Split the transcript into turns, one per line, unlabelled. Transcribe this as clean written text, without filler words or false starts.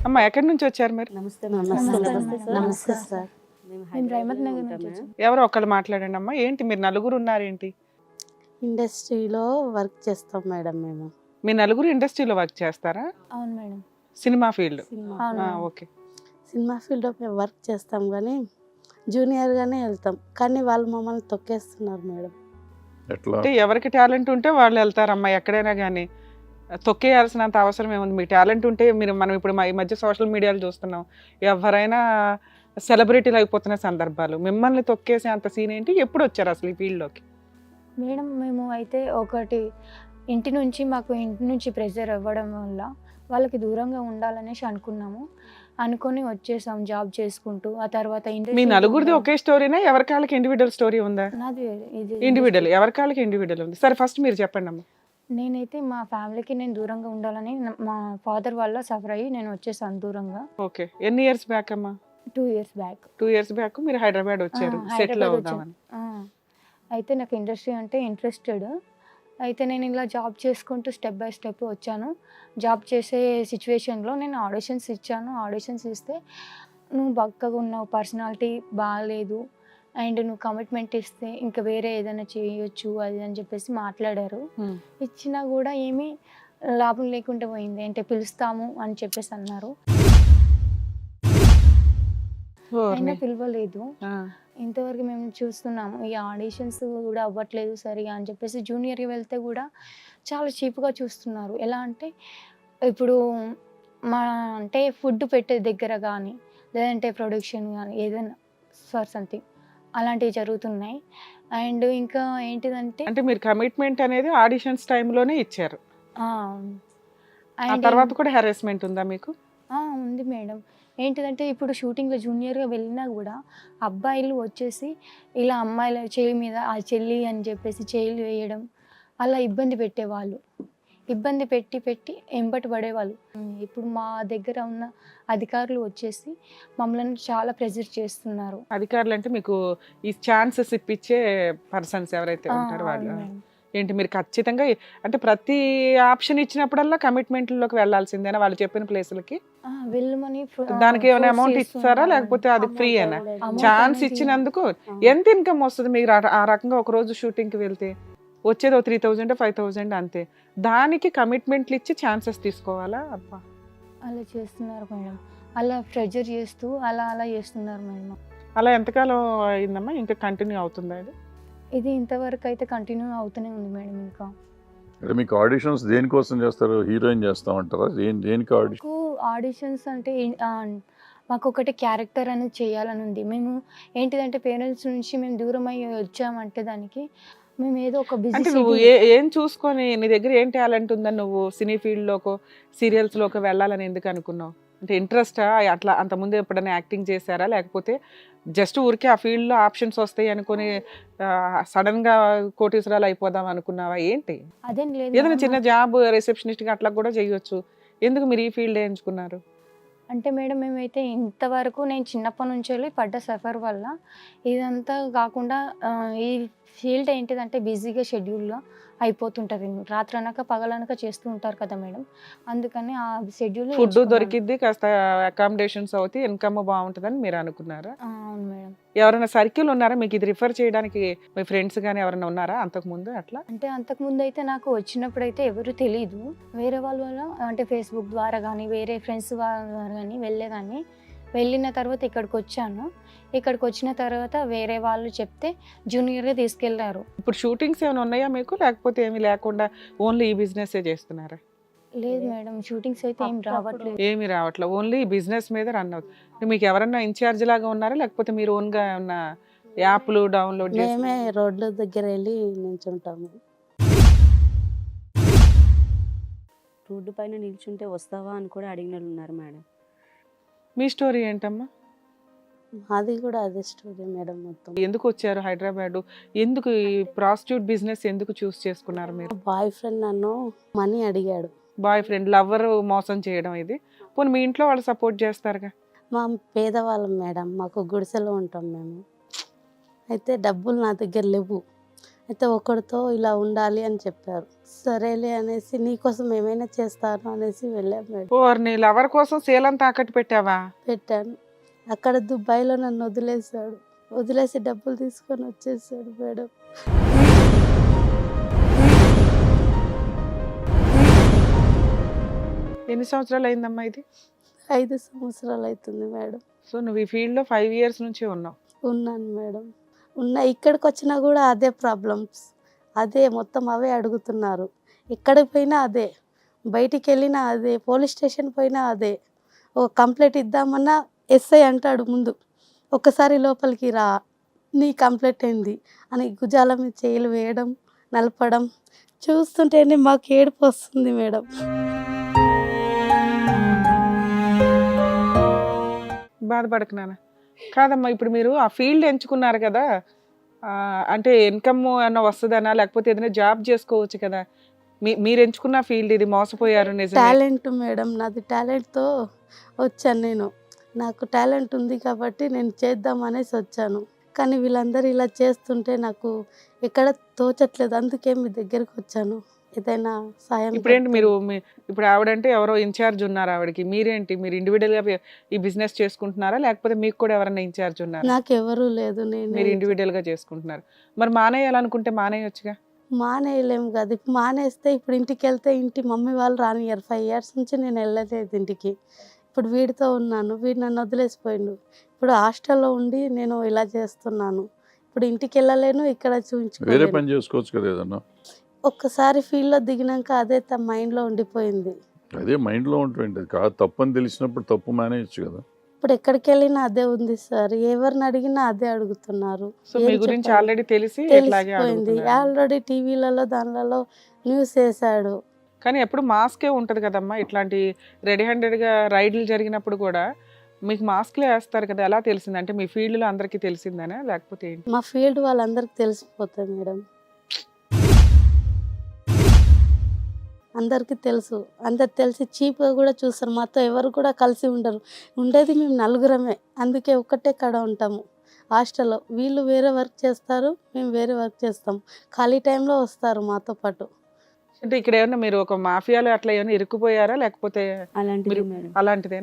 అమ్మ ఎక్కడి నుంచి వచ్చారు మీరు?
నమస్తే
నమస్తే సార్.
మేము రైమత్ నగర్ నుంచి వచ్చాం.
ఎవరో ఒకళ్ళు మాట్లాడండి అమ్మా. ఏంటి మీరు నలుగురు ఉన్నారేంటి?
ఇండస్ట్రీలో వర్క్ చేస్తాం మేడం మేము.
మీ నలుగురు ఇండస్ట్రీలో వర్క్ చేస్తారా?
అవును మేడం.
Cinema field.
అవును.
ఓకే.
సినిమా ఫీల్డ్లో మేము వర్క్ చేస్తాం కానీ జూనియర్గానే వెళ్తాం, కానీ వాళ్ళు మమ్మల్ని తొక్కేస్తున్నారు మేడం.
అంటే ఎవరికి టాలెంట్ ఉంటే వాళ్ళు వెళ్తారమ్మా ఎక్కడైనా కానీ. తొక్కేయాల్సినంత అవసరం ఏముంది? మీ టాలెంట్ ఉంటే మనం ఇప్పుడు ఈ మధ్య సోషల్ మీడియాలో చూస్తున్నాం, ఎవరైనా సెలబ్రిటీలు అయిపోతున్న సందర్భాలు. మిమ్మల్ని తొక్కేసే అంత సీన్ ఏంటి? ఎప్పుడు వచ్చారు అసలు ఈ ఫీల్డ్లోకి?
మేడం మేము అయితే మాకు ఇంటి నుంచి ప్రెజర్ ఇవ్వడం వల్ల వాళ్ళకి దూరంగా ఉండాలనేసి అనుకొని వచ్చేసాం జాబ్ చేసుకుంటూ. ఆ తర్వాత
మీ నలుగురిది ఒకే స్టోరీనా? ఎవరి కాళ్ళకి ఇండివిజువల్ స్టోరీ ఉందా?
నాది ఇది
ఇండివిజువల్. ఎవరి కాళ్ళకి ఇండివిజువల్ ఉంది? సరే ఫస్ట్ మీరు చెప్పండి అమ్మా.
నేనైతే మా ఫ్యామిలీకి నేను దూరంగా ఉండాలని మా ఫాదర్ వల్ల సఫర్ అయ్యి నేను వచ్చేసాను దూరంగా.
ఓకే. ఎన్ని ఇయర్స్ బ్యాక్ అమ్మా?
2 years బ్యాక్.
2 years బ్యాక్ మీరు హైదరాబాద్ వచ్చారు సెటిల్ అవుదామని.
అయితే నాకు ఇండస్ట్రీ అంటే ఇంట్రెస్టెడ్. అయితే నేను ఇలా జాబ్ చేసుకుంటూ స్టెప్ బై స్టెప్ వచ్చాను. జాబ్ చేసే సిచ్యువేషన్లో నేను ఆడిషన్స్ ఇచ్చాను. ఆడిషన్స్ ఇస్తే నువ్వు బక్కగా ఉన్నావు, పర్సనాలిటీ బాగాలేదు, అండ్ నువ్వు కమిట్మెంట్ ఇస్తే ఇంకా వేరే ఏదైనా చేయొచ్చు అది అని చెప్పేసి మాట్లాడారు. ఇచ్చినా కూడా ఏమీ లాభం లేకుండా పోయింది. అంటే పిలుస్తాము అని చెప్పేసి అన్నారు, అయినా పిలవలేదు. ఇంతవరకు మేము చూస్తున్నాము ఈ ఆడిషన్స్ కూడా అవ్వట్లేదు సరిగా అని చెప్పేసి. జూనియర్కి వెళ్తే కూడా చాలా చీప్గా చూస్తున్నారు. ఎలా అంటే ఇప్పుడు అంటే ఫుడ్ పెట్టే దగ్గర కానీ లేదంటే ప్రొడక్షన్ కానీ ఏదైనా సంథింగ్ అలాంటివి జరుగుతున్నాయి. అండ్ ఇంకా ఏంటిదంటే
అంటే మీరు కమిట్మెంట్ అనేది ఆడిషన్స్ టైంలోనే ఇచ్చారు.
అండ్
తర్వాత కూడా హెరాస్మెంట్ ఉందా మీకు?
ఉంది మేడం. ఏంటిదంటే ఇప్పుడు షూటింగ్లో జూనియర్గా వెళ్ళినా కూడా అబ్బాయిలు వచ్చేసి ఇలా అమ్మాయిల చెయ్యి మీద ఆ చెల్లి అని చెప్పేసి చెయ్యిలు వేయడం, అలా ఇబ్బంది పెట్టేవాళ్ళు. ఇబ్బంది పెట్టి ఎంబటి పడేవాళ్ళు. ఇప్పుడు మా దగ్గర ఉన్న అధికారులు వచ్చేసి మమ్మల్ని చాలా ప్రెజర్ చేస్తున్నారు.
అధికారులు అంటే మీకు ఈ ఛాన్సెస్ ఇప్పించే పర్సన్స్ ఎవరైతే ఉంటారో వాళ్ళు. ఏంటి మీరు ఖచ్చితంగా అంటే ప్రతి ఆప్షన్ ఇచ్చినప్పుడల్లా కమిట్మెంట్లోకి వెళ్ళాల్సిందేనా వాళ్ళు చెప్పిన ప్లేసులకి?
వెళ్ళమని
దానికి ఏమైనా అమౌంట్ ఇస్తారా లేకపోతే అది ఫ్రీ అయినా? ఛాన్స్ ఇచ్చినందుకు ఎంత ఇన్కమ్ వస్తుంది మీరు ఆ రకంగా ఒక రోజు షూటింగ్కి వెళ్తే? వచ్చేది 3000 5000 అంతే. దానికి కమిట్మెంట్లు ఇచ్చి ఛాన్సెస్ తీసుకోవాలా? అబ్బా
అలా చేస్తున్నారు మేడం. అలా ప్రెజర్ చేస్తూ అలా చేస్తున్నారు మేడం.
అలా ఎంతకాలం అయిందమ్మా? ఇంకా కంటిన్యూ అవుతుందా ఇది?
ఇది ఇంతవరకు అయితే కంటిన్యూ అవుతూనే ఉంది మేడం. ఇంకా
మీకు ఆడిషన్స్ దేనికోసం చేస్తారు? హీరోయిన్ చేస్తా ఉంటారా? దేనికి
ఆడిషన్స్ అంటే మాకు ఒకటి క్యారెక్టర్ అనేది చేయాలని ఉంది. మేము ఏంటిదంటే పేరెంట్స్ నుంచి మేము దూరం అయ్యి వచ్చామంటే దానికి మేము ఏదో ఒక
అంటే
బిజినెస్.
నువ్వు ఏం చూసుకొని నీ దగ్గర ఏం టాలెంట్ ఉందని నువ్వు సినీ ఫీల్డ్లోకో సీరియల్స్లోకి వెళ్ళాలని ఎందుకు అనుకున్నావు? అంటే ఇంట్రెస్టా? అట్లా అంతకుముందు ఎప్పుడైనా యాక్టింగ్ చేశారా లేకపోతే జస్ట్ ఊరికే ఆ ఫీల్డ్లో ఆప్షన్స్ వస్తాయి అనుకుని సడన్గా కోటీశ్వరాలు అయిపోదాం అనుకున్నావా ఏంటి?
అదేం లేదు.
ఏదైనా చిన్న జాబ్ రిసెప్షనిస్ట్గా అట్లా కూడా చేయొచ్చు. ఎందుకు మీరు ఈ ఫీల్డ్ ఎంచుకున్నారు?
అంటే మేడం మేమైతే ఇంతవరకు నేను చిన్నప్పటి నుంచి వెళ్ళి పడ్డ సఫర్ వల్ల ఇదంతా కాకుండా ఈ ఫీల్డ్ ఏంటిదంటే బిజీగా షెడ్యూల్లో అయిపోతుంటుంది. రాత్రి అనక పగలనక చేస్తూ ఉంటారు కదా మేడం. అందుకని ఆ షెడ్యూల్
ఫుడ్ దొరికిద్ది, కాస్త అకామిడేషన్స్ అవుతాయి, ఇన్కమ్ బాగుంటుందని మీరు అనుకున్నారా?
అవును మేడం.
ఎవరైనా సర్కిల్ ఉన్నారా మీకు ఇది రిఫర్ చేయడానికి? మీ ఫ్రెండ్స్ కానీ ఎవరైనా ఉన్నారా అంతకుముందు అట్లా?
అంటే అంతకుముందు అయితే నాకు వచ్చినప్పుడు అయితే ఎవరు తెలీదు. వేరే వాళ్ళ వల్ల అంటే ఫేస్బుక్ ద్వారా కానీ వేరే ఫ్రెండ్స్ ద్వారా కానీ వెళ్ళేదాన్ని. వెళ్ళిన తర్వాత ఇక్కడికి వచ్చాను. ఇక్కడికి వచ్చిన తర్వాత వేరే వాళ్ళు చెప్తే జూనియర్గా తీసుకెళ్లారు.
ఇప్పుడు షూటింగ్స్ ఏమైనా ఉన్నాయా మీకు లేకపోతే ఏమీ లేకుండా ఓన్లీ ఈ బిజినెస్ చేస్తున్నారా?
లేదు మేడం, షూటింగ్స్ అయితే ఏం రావట్లేదు.
ఏమి రావట్లేదు, ఓన్లీ బిజినెస్ మీద రన్ అవుతుంది. మీకు ఎవరన్నా ఇన్ఛార్జ్ లాగా ఉన్నారా లేకపోతే మీరు ఓన్గా ఉన్న యాప్లు డౌన్లోడ్ చేసి?
మేమే రోడ్ల దగ్గర వెళ్ళి నిల్చుంటాము.
రోడ్డు పైన నిల్చుంటే వస్తావా అని కూడా అడిగిన వాళ్ళు ఉన్నారు మేడం.
మీ స్టోరీ ఏంటమ్మా?
అది కూడా అదే స్టోరీ మేడం. మొత్తం
ఎందుకు వచ్చారు హైదరాబాద్? ఎందుకు ఈ ప్రాస్టిట్యూట్ బిజినెస్ ఎందుకు చూస్ చేసుకున్నారు మీరు?
బాయ్ ఫ్రెండ్ నన్ను మనీ అడిగాడు.
బాయ్ ఫ్రెండ్ లవర్ మోసం చేయడం ఇది? పోనీ మీ ఇంట్లో వాళ్ళు సపోర్ట్ చేస్తారుగా?
మా పేదవాళ్ళం మేడం, మాకు గుడిసెలో ఉంటాం మేము. అయితే డబ్బులు నా దగ్గర లేవు. అయితే ఒకరితో ఇలా ఉండాలి అని చెప్పారు. సరేలే అనేసి నీకోసం ఏమైనా చేస్తాను అనేసి వెళ్ళాం మేడం.
ఓర్ నీ లవర్ కోసం శీలం తాకట్టు పెట్టావా?
పెట్టాను. అక్కడ దుబాయ్లో నన్ను వదిలేశాడు. వదిలేసి డబ్బులు తీసుకొని వచ్చేసాడు మేడం.
ఎన్ని సంవత్సరాలు అయిందమ్మా ఇది?
5 సంవత్సరాలు అవుతుంది మేడం.
సో నువ్వు ఈ ఫీల్డ్లో 5 years నుంచి ఉన్నావు.
ఉన్నాను మేడం. ఇక్కడికి వచ్చినా కూడా అదే ప్రాబ్లమ్స్, అదే మొత్తం అవే అడుగుతున్నారు. ఎక్కడికి పోయినా అదే, బయటికి వెళ్ళినా అదే, పోలీస్ స్టేషన్ పోయినా అదే. ఓ కంప్లైంట్ ఇద్దామన్నా ఎస్ఐ అంటాడు ముందు, ఒక్కసారి లోపలికి రా, నీ కంప్లైంట్ ఏంది అని భుజాల మీద చేయలు వేయడం, నలపడం చూస్తుంటేనే మాకు ఏడుపు వస్తుంది మేడం.
బాధపడకు నాన్న. కాదమ్మా, ఇప్పుడు మీరు ఆ ఫీల్డ్ ఎంచుకున్నారు కదా, అంటే ఇన్కమ్ ఏమన్నా వస్తుందనా, లేకపోతే ఏదైనా జాబ్ చేసుకోవచ్చు కదా? మీరు ఎంచుకున్న ఫీల్డ్ ఇది, మోసపోయారు నిజమే.
టాలెంట్ మేడం, నాది టాలెంట్తో వచ్చాను నేను. నాకు టాలెంట్ ఉంది కాబట్టి నేను చేద్దాం అనేసి వచ్చాను. కానీ వీళ్ళందరూ ఇలా చేస్తుంటే నాకు ఎక్కడ తోచట్లేదు. అందుకే మీ దగ్గరికి వచ్చాను, ఏదైనా సాయం.
ఇప్పుడేంటి మీరు ఇప్పుడు ఆవిడంటే ఎవరో ఇన్ఛార్జ్ ఉన్నారు ఆవిడకి, మీరేంటి మీరు ఇండివిడువల్ గా ఈ బిజినెస్ చేసుకుంటున్నారా, లేకపోతే మీకు కూడా ఎవరైనా ఇన్ఛార్జ్ ఉన్నారా?
నాకు ఎవరు లేదు, నేను
మీరు ఇండివిడువల్ గా చేసుకుంటున్నారు. మరి మానేయాలనుకుంటే మానేయొచ్చుగా.
మానేయలేము కదా. ఇప్పుడు మానేస్తే ఇప్పుడు ఇంటికి వెళ్తే ఇంటి మమ్మీ వాళ్ళు రానియరు. 5 years నుంచి నేను వెళ్ళలేదు ఇంటికి. ఇప్పుడు వీడితో ఉన్నాను, వీడు నన్ను వదిలేసిపోయిండు. ఇప్పుడు హాస్టల్లో ఉండి నేను ఇలా చేస్తున్నాను. ఇప్పుడు ఇంటికి వెళ్ళలేను, ఇక్కడ
వేరే
చూపించుకోలేను.
పని చేసుకోవచ్చు కదా ఏదన్నా.
ఒక్కసారి ఫీల్డ్లో దిగినాక అదే మైండ్లో ఉండిపోయింది.
అదే మైండ్లో ఉంటుంది కాదు, తప్పని తెలిసినప్పుడు తప్పు మానేయచ్చు కదా.
ఇప్పుడు ఎక్కడికి వెళ్ళినా అదే ఉంది సార్, ఎవరిని అడిగినా అదే అడుగుతున్నారు.
సో మీ
ఏం
గురించి
చెప్పాలి?
ఆల్రెడీ తెలిసి ఇట్లాగే
తెలిసిపోయింది.
అడుగుతున్నారు.
ఆల్రెడీ టీవీలలో దానిలలో న్యూస్ వేశాడు.
కానీ ఎప్పుడు మాస్కే ఉంటది కదమ్మా, ఇట్లాంటి రెడీ హ్యాండెడ్ గా రైడ్లు జరిగినప్పుడు కూడా మీకు మాస్క్లే వేస్తారు కదా. ఎలా తెలిసింది? అంటే మీ ఫీల్డ్ లో అందరికీ తెలిసిందనా, లేకపోతే ఏంటి?
మా ఫీల్డ్ వాళ్ళందరికి తెలిసిపోతాయి మేడం, అందరికీ తెలుసు. అందరు తెలిసి చీప్గా కూడా చూస్తారు. మాతో ఎవరు కూడా కలిసి ఉండరు. ఉండేది మేము 4 అందుకే ఒక్కటే కాడ ఉంటాము హాస్టల్లో. వీళ్ళు వేరే వర్క్ చేస్తారు, మేము వేరే వర్క్ చేస్తాం. ఖాళీ టైంలో వస్తారు మాతో పాటు.
అంటే ఇక్కడ ఏమన్నా మీరు ఒక మాఫియాలో అట్లా ఏమైనా ఇరుక్కుపోయారా, లేకపోతే
అలాంటిది
మీరు
మేడం.
అలాంటిదేనా?